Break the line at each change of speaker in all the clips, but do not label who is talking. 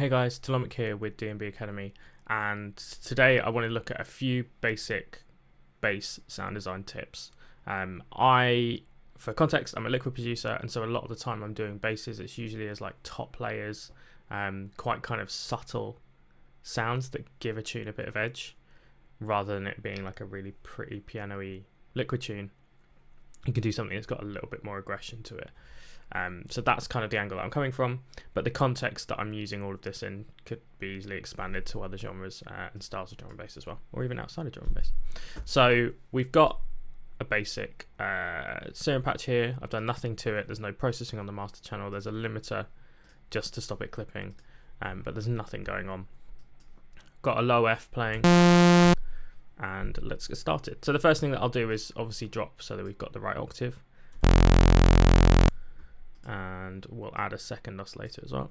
Hey guys, Talamic here with DNB Academy, and today I want to look at a few basic bass sound design tips. For context, I'm a liquid producer, and so a lot of the time I'm doing basses, it's usually as like top layers, quite kind of subtle sounds that give a tune a bit of edge, rather than it being like a really pretty piano-y liquid tune. You can do something that's got a little bit more aggression to it. So that's kind of the angle that I'm coming from, but the context that I'm using all of this in could be easily expanded to other genres and styles of drum and bass as well, or even outside of drum and bass. So we've got a basic serum patch here. I've done nothing to it. There's no processing on the master channel. There's a limiter just to stop it clipping, but there's nothing going on. Got a low F playing, and let's get started. So the first thing that I'll do is obviously drop so that we've got the right octave. And we'll add a second oscillator as well.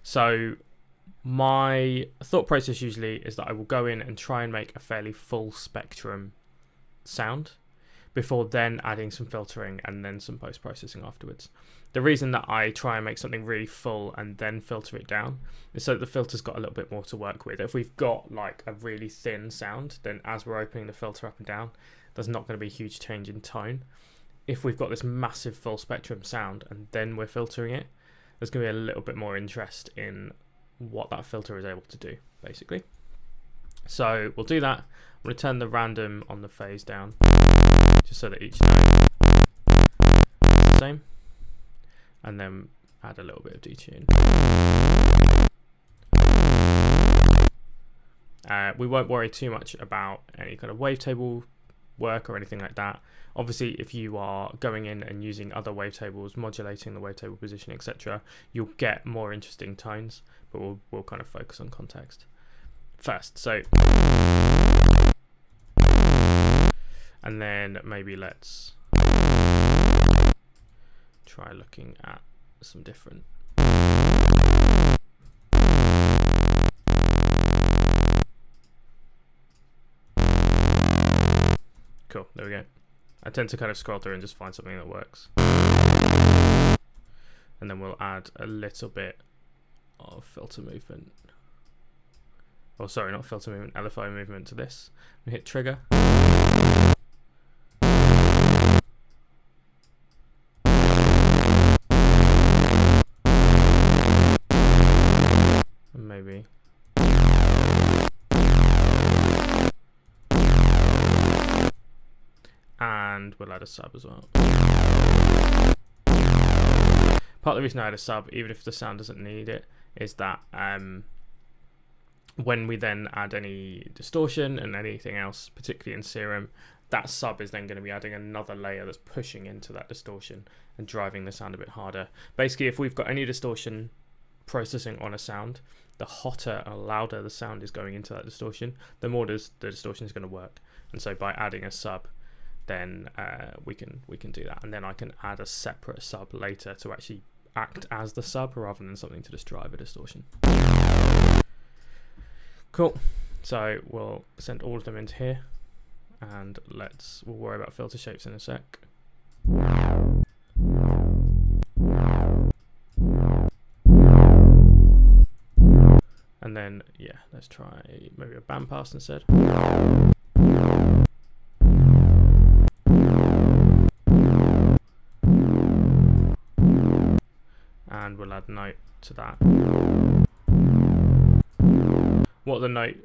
So my thought process usually is that I will go in and try and make a fairly full spectrum sound before then adding some filtering and then some post-processing afterwards. The reason that I try and make something really full and then filter it down is so that the filter's got a little bit more to work with. If we've got like a really thin sound, then as we're opening the filter up and down, there's not going to be a huge change in tone. If we've got this massive full spectrum sound and then we're filtering it, there's going to be a little bit more interest in what that filter is able to do, basically. So we'll do that. I'm going to turn the random on the phase down, just so that each note is the same, and then add a little bit of detune. We won't worry too much about any kind of wavetable work or anything like that. Obviously, if you are going in and using other wavetables, modulating the wavetable position, etc., you'll get more interesting tones, but we'll kind of focus on context first. So, and then maybe let's try looking at some different. Cool, there we go. I tend to kind of scroll through and just find something that works. And then we'll add a little bit of filter movement. Oh, sorry, not filter movement, LFO movement to this. We hit trigger. And maybe. And we'll add a sub as well. Part of the reason I add a sub, even if the sound doesn't need it, is that when we then add any distortion and anything else, particularly in serum, that sub is then going to be adding another layer that's pushing into that distortion and driving the sound a bit harder. Basically, if we've got any distortion processing on a sound, the hotter or louder the sound is going into that distortion, the more the distortion is going to work. And so by adding a sub, then we can do that, and then I can add a separate sub later to actually act as the sub rather than something to just drive a distortion. Cool. So we'll send all of them into here, and we'll worry about filter shapes in a sec. And then let's try maybe a bandpass instead. And we'll add note to that. What the note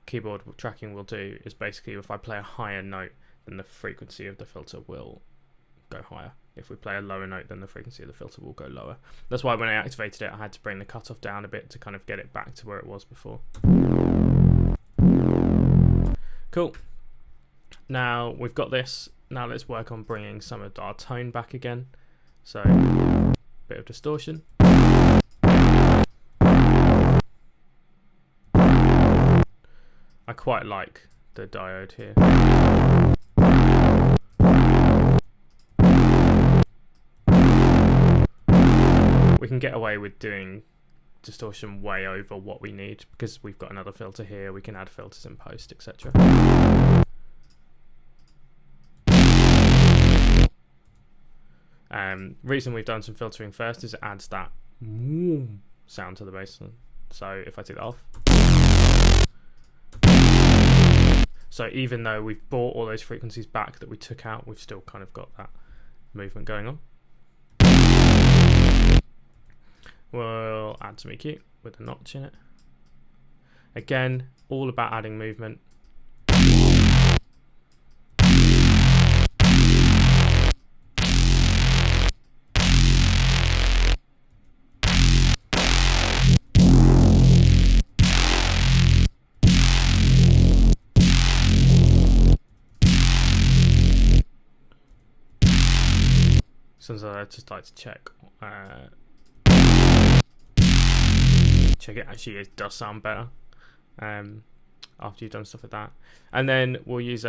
keyboard tracking will do is basically if I play a higher note, then the frequency of the filter will go higher. If we play a lower note, then the frequency of the filter will go lower. That's why when I activated it, I had to bring the cutoff down a bit to kind of get it back to where it was before. Cool. Now we've got this. Now let's work on bringing some of our tone back again. So, bit of distortion. I quite like the diode here. We can get away with doing distortion way over what we need because we've got another filter here. We can add filters in post, etc. Reason we've done some filtering first is it adds that sound to the bass. So if I take that off, so even though we've brought all those frequencies back that we took out, we've still kind of got that movement going on. We'll add some EQ with a notch in it. Again, all about adding movement. Sometimes I just like to check it actually does sound better after you've done stuff with that. And then we'll use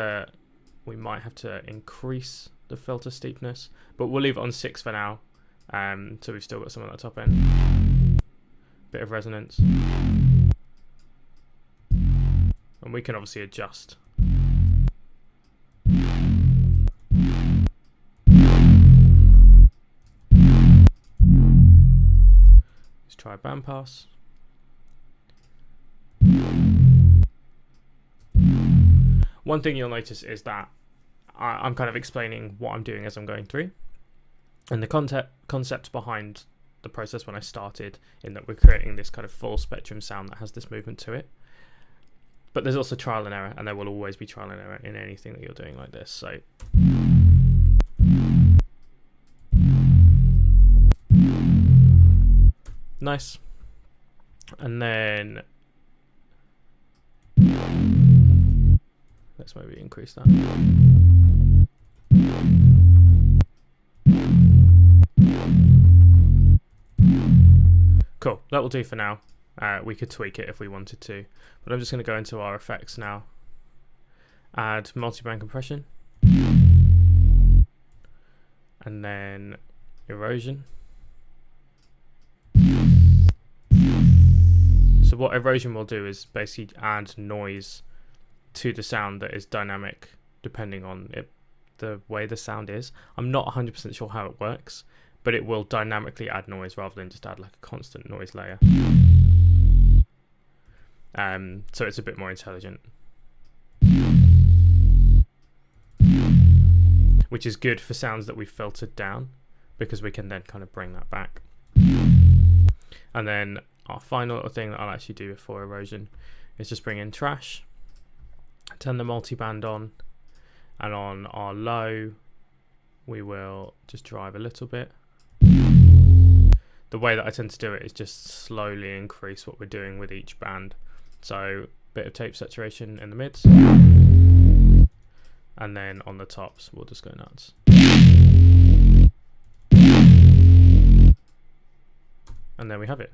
we might have to increase the filter steepness, but we'll leave it on 6 for now, so we've still got some on the top end, bit of resonance, and we can obviously adjust. Let's try a bandpass. One thing you'll notice is that I'm kind of explaining what I'm doing as I'm going through, and the concept behind the process when I started, in that we're creating this kind of full spectrum sound that has this movement to it. But there's also trial and error, and there will always be trial and error in anything that you're doing like this. So nice. And then let's maybe increase that. Cool, that will do for now. We could tweak it if we wanted to, but I'm just going to go into our effects now. Add multi-band compression, and then erosion. So what erosion will do is basically add noise to the sound that is dynamic depending on the way the sound is. I'm not 100% sure how it works, but it will dynamically add noise rather than just add like a constant noise layer. So it's a bit more intelligent, which is good for sounds that we've filtered down, because we can then kind of bring that back. And then our final little thing that I'll actually do before erosion is just bring in trash, turn the multi-band on, and on our low we will just drive a little bit. The way that I tend to do it is just slowly increase what we're doing with each band. So bit of tape saturation in the mids, and then on the tops we'll just go nuts. And there we have it.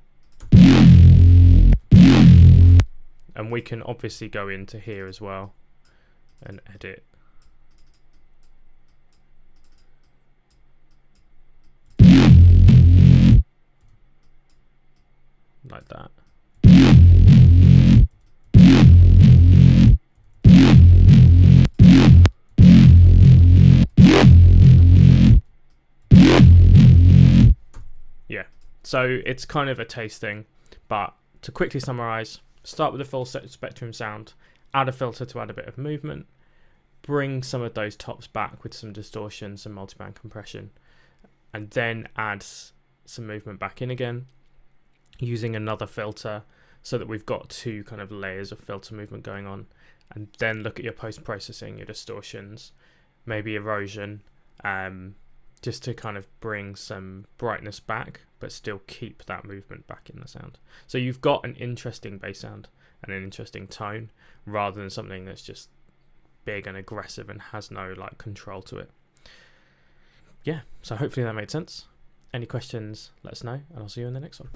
And we can obviously go into here as well and edit. Like that. Yeah, so it's kind of a taste thing, but to quickly summarize, start with a full spectrum sound, add a filter to add a bit of movement, bring some of those tops back with some distortion, some multiband compression, and then add some movement back in again using another filter, so that we've got 2 kind of layers of filter movement going on. And then look at your post-processing, your distortions, maybe erosion, just to kind of bring some brightness back but still keep that movement back in the sound. So you've got an interesting bass sound and an interesting tone, rather than something that's just big and aggressive and has no like control to it. Yeah, so hopefully that made sense. Any questions, let us know, and I'll see you in the next one.